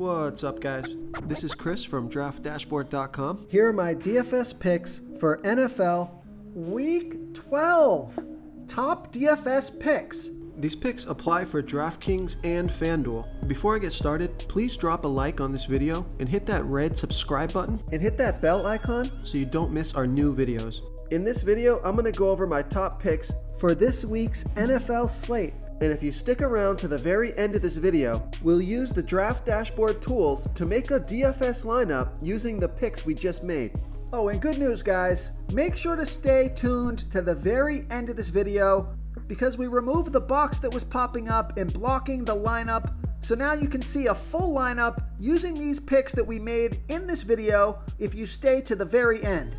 What's up, guys? This is Chris from DraftDashboard.com. Here are my DFS picks for NFL Week 12. Top DFS picks. These picks apply for DraftKings and FanDuel. Before I get started, please drop a like on this video and hit that red subscribe button And hit that bell icon so you don't miss our new videos. In this video, I'm going to go over my top picks for this week's NFL slate. And if you stick around to the very end of this video, we'll use the Draft Dashboard tools to make a DFS lineup using the picks we just made. Oh, and good news, guys. Make sure to stay tuned to the very end of this video because we removed the box that was popping up and blocking the lineup. So now you can see a full lineup using these picks that we made in this video if you stay to the very end.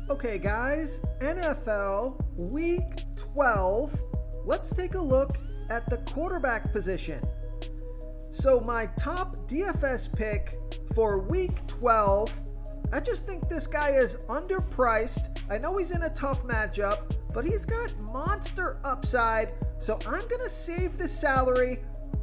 Okay, guys, NFL Week 12. Let's take a look at the quarterback position. So my top DFS pick for Week 12, I just think this guy is underpriced. I know he's in a tough matchup, but he's got monster upside, so I'm gonna save the salary.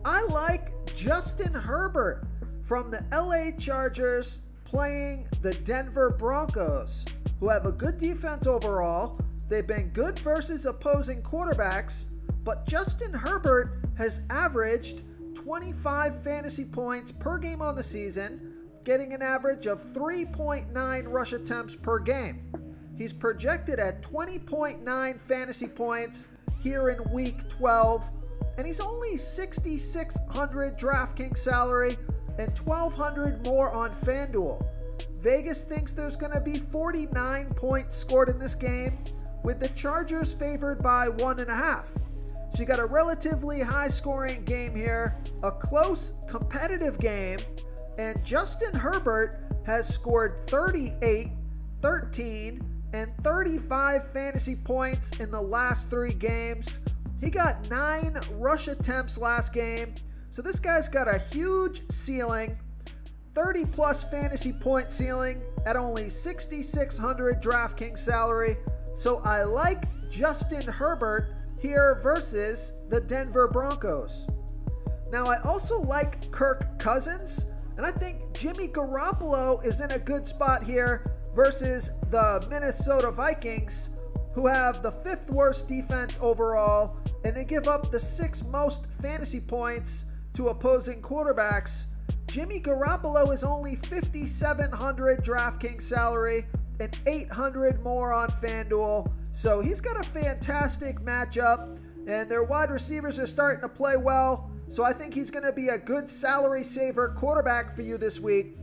I like Justin Herbert from the LA Chargers playing the Denver Broncos, who have a good defense overall. They've been good versus opposing quarterbacks, but Justin Herbert has averaged 25 fantasy points per game on the season, getting an average of 3.9 rush attempts per game. He's projected at 20.9 fantasy points here in Week 12, and he's only $6,600 DraftKings salary and $1,200 more on FanDuel. Vegas thinks there's going to be 49 points scored in this game, with the Chargers favored by 1.5. So you got a relatively high scoring game here, a close competitive game, and Justin Herbert has scored 38, 13, and 35 fantasy points in the last 3 games. He got 9 rush attempts last game, so this guy's got a huge ceiling, 30 plus fantasy point ceiling at only $6,600 DraftKings salary. So I like Justin Herbert here versus the Denver Broncos. Now I also like Kirk Cousins, and I think Jimmy Garoppolo is in a good spot here versus the Minnesota Vikings, who have the 5th worst defense overall, and they give up the 6th most fantasy points to opposing quarterbacks. Jimmy Garoppolo is only $5,700 DraftKings salary and $800 more on FanDuel. So he's got a fantastic matchup, and their wide receivers are starting to play well. So I think he's going to be a good salary saver quarterback for you this week.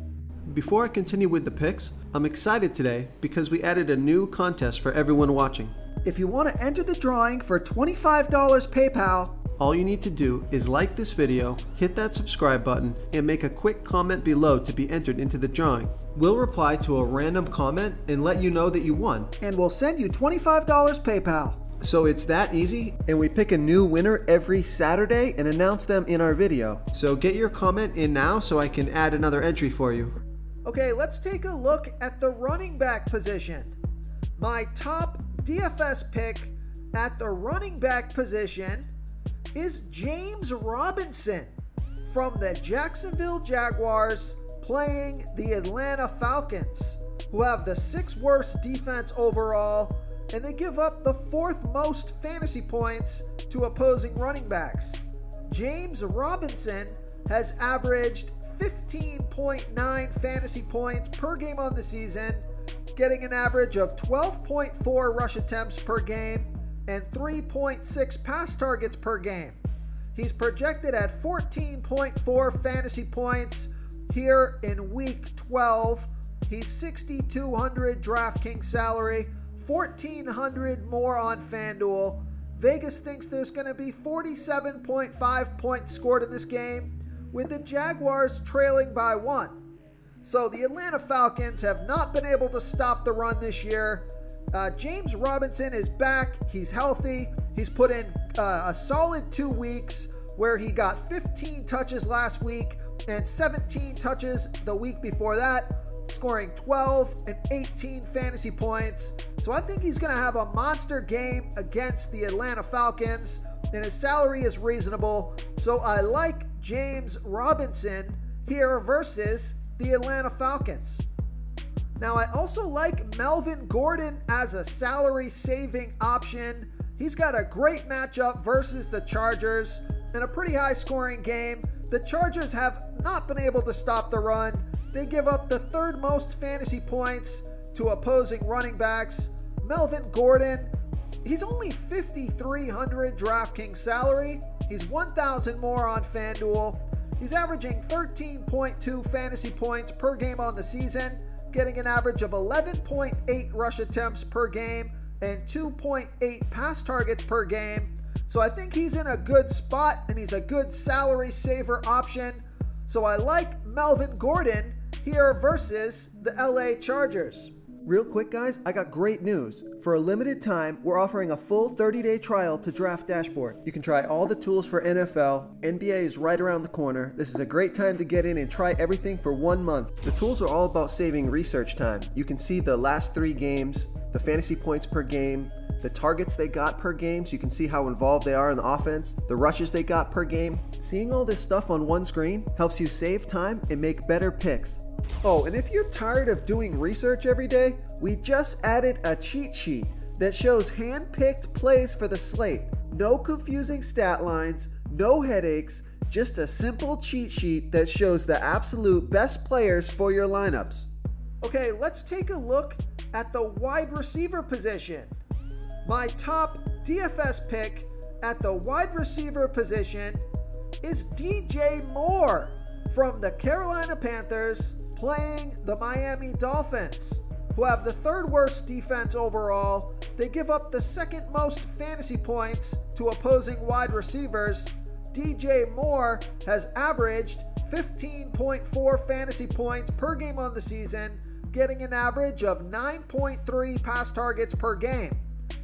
Before I continue with the picks, I'm excited today because we added a new contest for everyone watching. If you want to enter the drawing for $25 PayPal, all you need to do is like this video, hit that subscribe button, and make a quick comment below to be entered into the drawing. We'll reply to a random comment and let you know that you won. And we'll send you $25 PayPal. So it's that easy, and we pick a new winner every Saturday and announce them in our video. So get your comment in now so I can add another entry for you. Okay, let's take a look at the running back position. My top DFS pick at the running back position is James Robinson from the Jacksonville Jaguars playing the Atlanta Falcons, who have the 6th worst defense overall, and they give up the 4th most fantasy points to opposing running backs. James Robinson has averaged 15.9 fantasy points per game on the season, getting an average of 12.4 rush attempts per game and 3.6 pass targets per game. He's projected at 14.4 fantasy points here in Week 12. He's $6,200 DraftKings salary, $1,400 more on FanDuel. Vegas thinks there's going to be 47.5 points scored in this game, with the Jaguars trailing by 1. So the Atlanta Falcons have not been able to stop the run this year. James Robinson is back. He's healthy. He's put in a solid 2 weeks where he got 15 touches last week and 17 touches the week before that, scoring 12 and 18 fantasy points. So I think he's going to have a monster game against the Atlanta Falcons, and his salary is reasonable. So I like James Robinson here versus the Atlanta Falcons. Now, I also like Melvin Gordon as a salary-saving option. He's got a great matchup versus the Chargers in a pretty high-scoring game. The Chargers have not been able to stop the run. They give up the third most fantasy points to opposing running backs. Melvin Gordon, he's only 5,300 DraftKings salary. He's 1,000 more on FanDuel. He's averaging 13.2 fantasy points per game on the season, getting an average of 11.8 rush attempts per game and 2.8 pass targets per game. So I think he's in a good spot and he's a good salary saver option. So I like Melvin Gordon here versus the LA Chargers. Real quick, guys, I got great news. For a limited time, we're offering a full 30-day trial to Draft Dashboard. You can try all the tools for NFL. NBA is right around the corner. This is a great time to get in and try everything for 1 month. The tools are all about saving research time. You can see the last 3 games, the fantasy points per game, the targets they got per game, so you can see how involved they are in the offense, the rushes they got per game. Seeing all this stuff on one screen helps you save time and make better picks. Oh, and if you're tired of doing research every day, we just added a cheat sheet that shows hand-picked plays for the slate. No confusing stat lines, no headaches, just a simple cheat sheet that shows the absolute best players for your lineups. Okay, let's take a look at the wide receiver position. My top DFS pick at the wide receiver position is DJ Moore from the Carolina Panthers playing the Miami Dolphins, who have the 3rd worst defense overall. They give up the 2nd most fantasy points to opposing wide receivers. DJ Moore has averaged 15.4 fantasy points per game on the season, getting an average of 9.3 pass targets per game.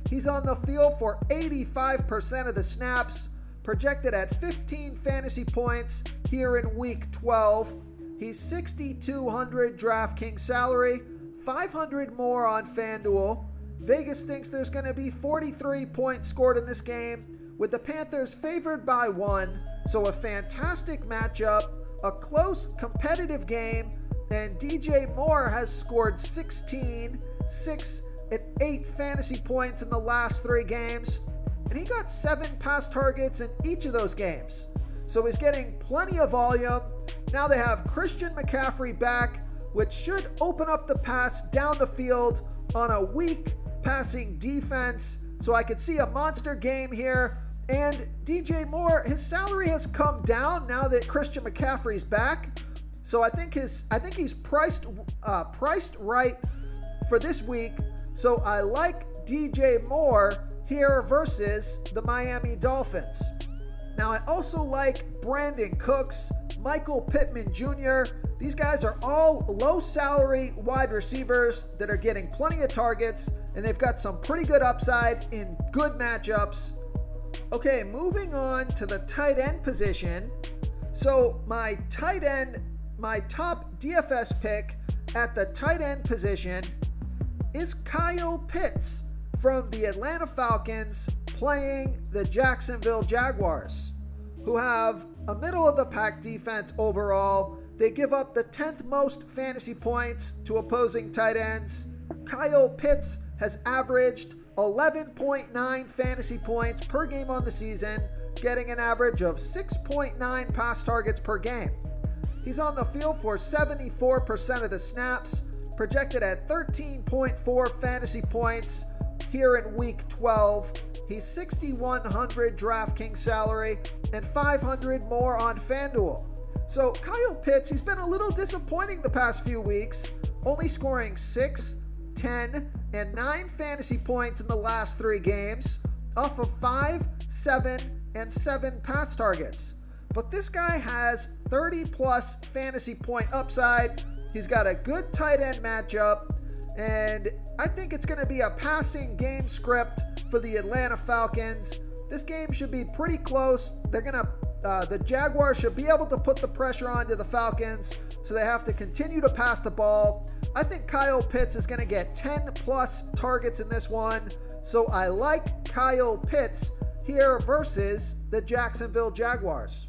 He's on the field for 85% of the snaps, projected at 15 fantasy points here in week 12. He's 6,200 DraftKings salary, 500 more on FanDuel. Vegas thinks there's going to be 43 points scored in this game, with the Panthers favored by 1. So a fantastic matchup, a close, competitive game, and DJ Moore has scored 16, 6, and 8 fantasy points in the last 3 games, and he got 7 pass targets in each of those games. So he's getting plenty of volume. Now they have Christian McCaffrey back, which should open up the pass down the field on a weak passing defense. So I could see a monster game here. And DJ Moore, his salary has come down now that Christian McCaffrey's back. So I think he's priced right for this week. So I like DJ Moore here versus the Miami Dolphins. Now I also like Brandon Cooks, Michael Pittman Jr. These guys are all low salary wide receivers that are getting plenty of targets, and they've got some pretty good upside in good matchups. Okay, moving on to the tight end position. So my top DFS pick at the tight end position is Kyle Pitts from the Atlanta Falcons playing the Jacksonville Jaguars, who have a middle-of-the-pack defense overall. They give up the 10th most fantasy points to opposing tight ends. Kyle Pitts has averaged 11.9 fantasy points per game on the season, getting an average of 6.9 pass targets per game. He's on the field for 74% of the snaps, projected at 13.4 fantasy points here in week 12. He's 6,100 DraftKings salary and 500 more on FanDuel. So Kyle Pitts, he's been a little disappointing the past few weeks, only scoring 6, 10, and 9 fantasy points in the last 3 games, off of 5, 7, and 7 pass targets. But this guy has 30+ fantasy point upside. He's got a good tight end matchup, and I think it's going to be a passing game script for the Atlanta Falcons. This game should be pretty close. The Jaguars should be able to put the pressure onto the Falcons, so they have to continue to pass the ball. I think Kyle Pitts is going to get 10+ targets in this one, so I like Kyle Pitts here versus the Jacksonville Jaguars.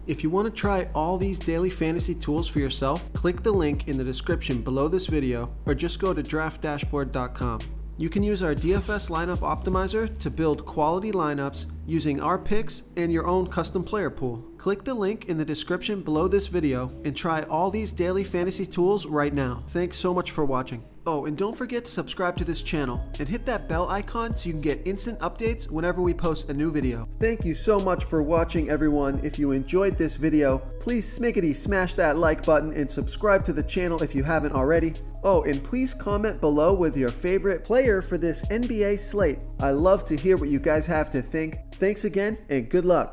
If you want to try all these daily fantasy tools for yourself, click the link in the description below this video or just go to draftdashboard.com. You can use our DFS lineup optimizer to build quality lineups using our picks and your own custom player pool. Click the link in the description below this video and try all these daily fantasy tools right now. Thanks so much for watching. Oh, and don't forget to subscribe to this channel and hit that bell icon so you can get instant updates whenever we post a new video. Thank you so much for watching, everyone. If you enjoyed this video, please smiggity smash that like button and subscribe to the channel if you haven't already. Oh, and please comment below with your favorite player for this NBA slate. I love to hear what you guys have to think. Thanks again and good luck.